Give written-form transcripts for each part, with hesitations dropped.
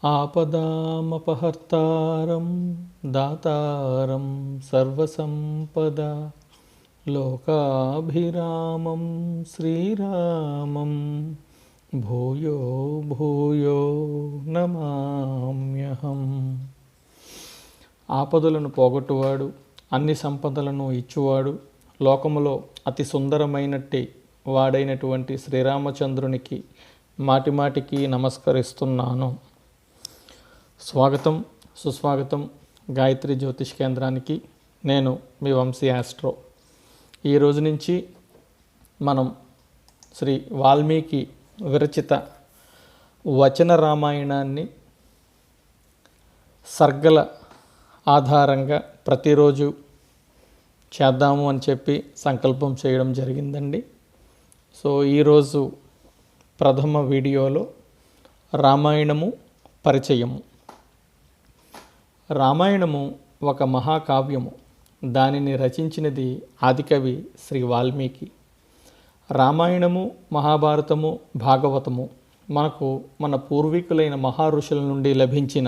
ఆపదామపహర్తారం దాతారం సర్వసంపద లోకాభిరామం శ్రీరామం భూయో భూయో నమామ్యహం. ఆపదలను పోగొట్టువాడు, అన్ని సంపదలను ఇచ్చువాడు, లోకములో అతి సుందరమైనట్టి వాడైనటువంటి శ్రీరామచంద్రునికి మాటిమాటికి నమస్కరిస్తున్నాను. స్వాగతం, సుస్వాగతం గాయత్రి జ్యోతిష్ కేంద్రానికి. నేను మీ వంశీ ఆస్ట్రో. ఈ రోజు నుంచి మనం శ్రీ వాల్మీకి విరచిత వచన రామాయణాన్ని సర్గల ఆధారంగా ప్రతిరోజు చేద్దాము అని చెప్పి సంకల్పం చేయడం జరిగిందండి. సో ఈరోజు ప్రథమ వీడియోలో రామాయణము పరిచయము. రామాయణము ఒక మహాకావ్యము. దానిని రచించినది ఆదికవి శ్రీ వాల్మీకి. రామాయణము, మహాభారతము, భాగవతము మనకు మన పూర్వీకులైన మహారుషుల నుండి లభించిన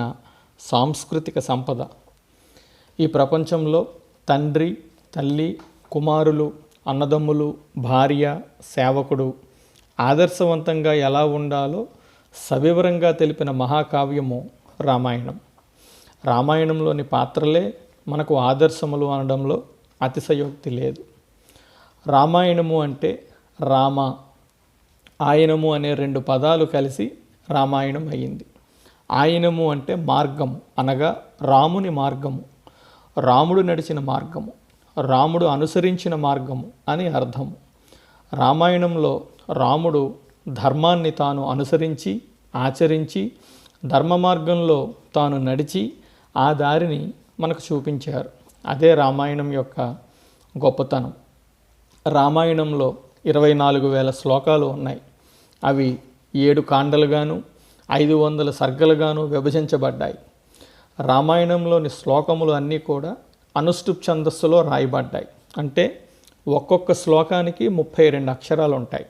సాంస్కృతిక సంపద. ఈ ప్రపంచంలో తండ్రి, తల్లి, కుమారులు, అన్నదమ్ములు, భార్య, సేవకుడు ఆదర్శవంతంగా ఎలా ఉండాలో సవివరంగా తెలిపిన మహాకావ్యము రామాయణం. రామాయణంలోని పాత్రలే మనకు ఆదర్శములు అనడంలో అతిశయోక్తి లేదు. రామాయణము అంటే రామ, ఆయనము అనే రెండు పదాలు కలిసి రామాయణం అయ్యింది. ఆయనము అంటే మార్గము, అనగా రాముని మార్గము, రాముడు నడిచిన మార్గము, రాముడు అనుసరించిన మార్గము అని అర్థము. రామాయణంలో రాముడు ధర్మాన్ని తాను అనుసరించి, ఆచరించి, ధర్మ మార్గంలో తాను నడిచి ఆ దారిని మనకు చూపించారు. అదే రామాయణం యొక్క గొప్పతనం. రామాయణంలో 24,000 శ్లోకాలు ఉన్నాయి. అవి 7 కాండలుగాను 500 సర్గలుగాను విభజించబడ్డాయి. రామాయణంలోని శ్లోకములు అన్నీ కూడా అనుష్టుప్ ఛందస్సులో రాయబడ్డాయి. అంటే ఒక్కొక్క శ్లోకానికి 32 అక్షరాలు ఉంటాయి.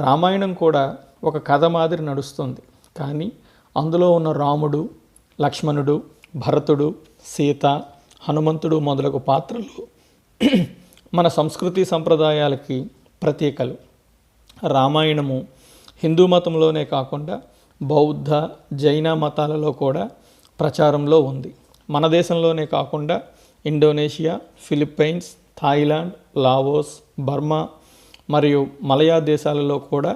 రామాయణం కూడా ఒక కథ మాదిరి నడుస్తుంది. కానీ అందులో ఉన్న రాముడు, లక్ష్మణుడు, భరతుడు, సీత, హనుమంతుడు మొదలగు పాత్రలు మన సంస్కృతి సంప్రదాయాలకి ప్రతీకలు. రామాయణము హిందూ మతంలోనే కాకుండా బౌద్ధ, జైన మతాలలో కూడా ప్రచారంలో ఉంది. మన దేశంలోనే కాకుండా Indonesia, Philippines, Thailand, Laos, Burma మరియు మలయా దేశాలలో కూడా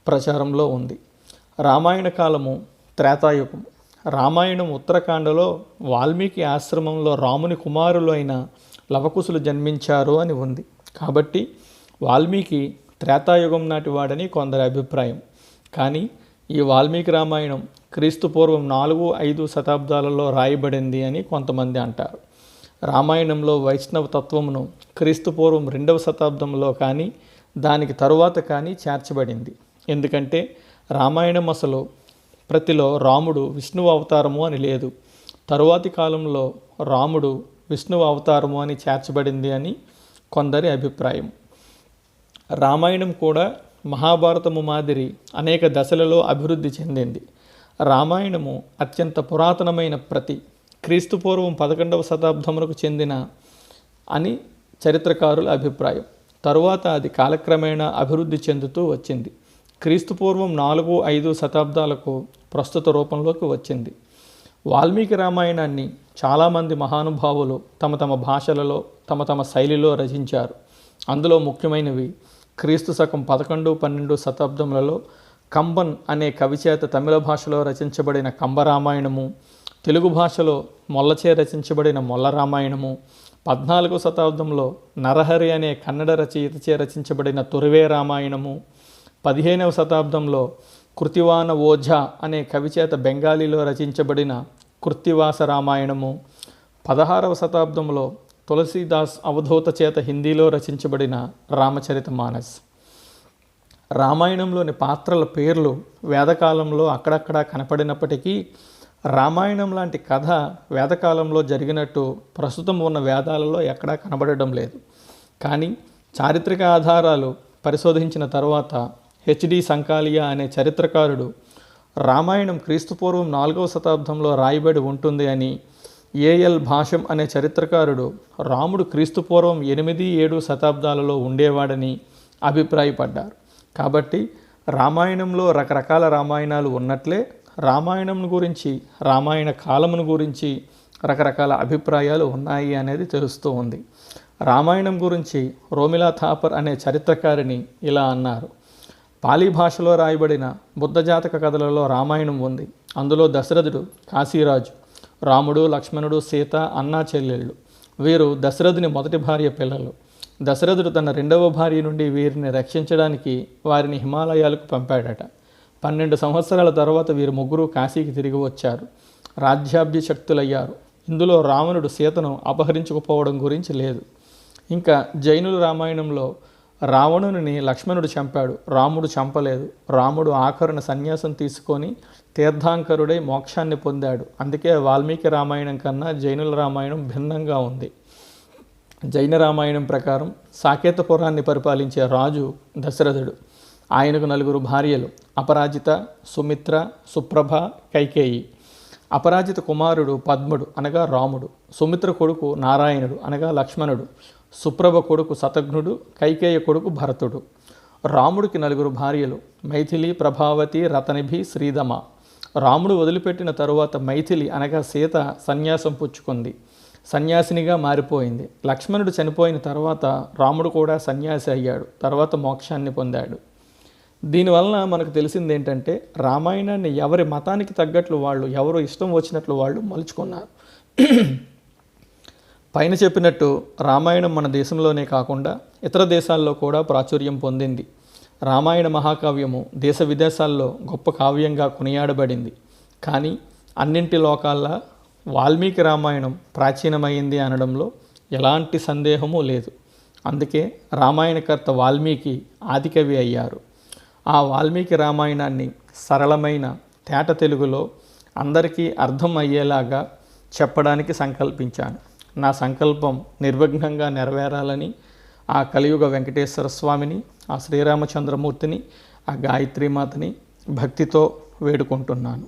ప్రచారంలో ఉంది. రామాయణ కాలము త్రేతాయుగం. రామాయణం ఉత్తరాఖండలో వాల్మీకి ఆశ్రమంలో రాముని కుమారులు అయిన లవకుశులు జన్మించారు అని ఉంది. కాబట్టి వాల్మీకి త్రేతాయుగం నాటి వాడని కొందరి అభిప్రాయం. కానీ ఈ వాల్మీకి రామాయణం క్రీస్తుపూర్వం 4-5 శతాబ్దాలలో రాయబడింది అని కొంతమంది అంటారు. రామాయణంలో వైష్ణవ తత్వమును క్రీస్తుపూర్వం 2వ శతాబ్దంలో కానీ దానికి తరువాత కానీ చేర్చబడింది. ఎందుకంటే రామాయణం అసలు ప్రతిలో రాముడు విష్ణువు అవతారము అని లేదు. తరువాతి కాలంలో రాముడు విష్ణువు అవతారము అని చేర్చబడింది అని కొందరి అభిప్రాయం. రామాయణం కూడా మహాభారతము మాదిరి అనేక దశలలో అభివృద్ధి చెందింది. రామాయణము అత్యంత పురాతనమైన ప్రతి క్రీస్తుపూర్వం 11వ శతాబ్దమునకు చెందిన అని చరిత్రకారుల అభిప్రాయం. తరువాత అది కాలక్రమేణా అభివృద్ధి చెందుతూ వచ్చింది. క్రీస్తుపూర్వం 4-5 శతాబ్దాలకు ప్రస్తుత రూపంలోకి వచ్చింది. వాల్మీకి రామాయణాన్ని చాలామంది మహానుభావులు తమ తమ భాషలలో తమ తమ శైలిలో రచించారు. అందులో ముఖ్యమైనవి క్రీస్తు శకం 11-12 శతాబ్దములలో కంబన్ అనే కవిచేత తమిళ భాషలో రచించబడిన కంబరామాయణము, తెలుగు భాషలో మొల్లచే రచించబడిన మొల్ల రామాయణము, 14వ శతాబ్దంలో నరహరి అనే కన్నడ రచయితచే రచించబడిన తొరివే రామాయణము, 15వ శతాబ్దంలో కృతివాన ఓఝా అనే కవిచేత బెంగాలీలో రచించబడిన కృత్తివాస రామాయణము, 16వ శతాబ్దంలో తులసీదాస్ అవధూత చేత హిందీలో రచించబడిన రామచరిత మానస్. రామాయణంలోని పాత్రల పేర్లు వేదకాలంలో అక్కడక్కడా కనపడినప్పటికీ రామాయణం లాంటి కథ వేదకాలంలో జరిగినట్టు ప్రస్తుతం ఉన్న వేదాలలో ఎక్కడా కనబడడం లేదు. కానీ చారిత్రక ఆధారాలు పరిశోధించిన తర్వాత హెచ్డి సంకాలియా అనే చరిత్రకారుడు రామాయణం క్రీస్తుపూర్వం 4వ శతాబ్దంలో రాయబడి ఉంటుంది అని, ఏఎల్ భాషం అనే చరిత్రకారుడు రాముడు క్రీస్తుపూర్వం 8-7 శతాబ్దాలలో ఉండేవాడని అభిప్రాయపడ్డారు. కాబట్టి రామాయణంలో రకరకాల రామాయణాలు ఉన్నట్లే రామాయణం గురించి, రామాయణ కాలమును గురించి రకరకాల అభిప్రాయాలు ఉన్నాయి అనేది తెలుస్తూ ఉంది. రామాయణం గురించి రోమిలా థాపర్ అనే చరిత్రకారిణి ఇలా అన్నారు: పాలీ భాషలో రాయబడిన బుద్ధ జాతక కథలలో రామాయణం ఉంది. అందులో దశరథుడు కాశీరాజు, రాముడు, లక్ష్మణుడు, సీత అన్నా చెల్లెళ్ళు. వీరు దశరథుని మొదటి భార్య పిల్లలు. దశరథుడు తన 2వ భార్య నుండి వీరిని రక్షించడానికి వారిని హిమాలయాలకు పంపాడట. 12 సంవత్సరాల తర్వాత వీరు ముగ్గురు కాశీకి తిరిగి వచ్చారు, రాజ్యాభిషక్తులయ్యారు. ఇందులో రావణుడు సీతను అపహరించుకుపోవడం గురించి లేదు. ఇంకా జైనుల రామాయణంలో రావణుని లక్ష్మణుడు చంపాడు, రాముడు చంపలేదు. రాముడు ఆఖరున సన్యాసం తీసుకొని తీర్థాంకరుడై మోక్షాన్ని పొందాడు. అందుకే వాల్మీకి రామాయణం కన్నా జైనుల రామాయణం భిన్నంగా ఉంది. జైన రామాయణం ప్రకారం సాకేతపురాన్ని పరిపాలించే రాజు దశరథుడు. ఆయనకు 4 భార్యలు: అపరాజిత, సుమిత్ర, సుప్రభ, కైకేయి. అపరాజిత కుమారుడు పద్ముడు అనగా రాముడు, సుమిత్ర కొడుకు నారాయణుడు అనగా లక్ష్మణుడు, సుప్రభ కొడుకు శతఘ్నుడు, కైకేయ కొడుకు భరతుడు. రాముడికి 4 భార్యలు: మైథిలి, ప్రభావతి, రతనిభి, శ్రీదమ. రాముడు వదిలిపెట్టిన తరువాత మైథిలి అనగా సీత సన్యాసం పుచ్చుకుంది, సన్యాసినిగా మారిపోయింది. లక్ష్మణుడు చనిపోయిన తర్వాత రాముడు కూడా సన్యాసి అయ్యాడు, తర్వాత మోక్షాన్ని పొందాడు. దీనివలన మనకు తెలిసింది ఏంటంటే రామాయణాన్ని ఎవరి మతానికి తగ్గట్లు వాళ్ళు, ఎవరు ఇష్టం వచ్చినట్లు వాళ్ళు మలుచుకున్నారు. పైన చెప్పినట్టు రామాయణం మన దేశంలోనే కాకుండా ఇతర దేశాల్లో కూడా ప్రాచుర్యం పొందింది. రామాయణ మహాకావ్యము దేశ విదేశాల్లో గొప్ప కావ్యంగా కొనియాడబడింది. కానీ అన్నింటి లోకాల్లో వాల్మీకి రామాయణం ప్రాచీనమైంది అనడంలో ఎలాంటి సందేహము లేదు. అందుకే రామాయణకర్త వాల్మీకి ఆదికవి అయ్యారు. ఆ వాల్మీకి రామాయణాన్ని సరళమైన తేట తెలుగులో అందరికీ అర్థం అయ్యేలాగా చెప్పడానికి సంకల్పించాను. నా సంకల్పం నిర్విఘ్నంగా నెరవేరాలని ఆ కలియుగ వెంకటేశ్వర స్వామిని, ఆ శ్రీరామచంద్రమూర్తిని, ఆ గాయత్రీమాతని భక్తితో వేడుకుంటున్నాను.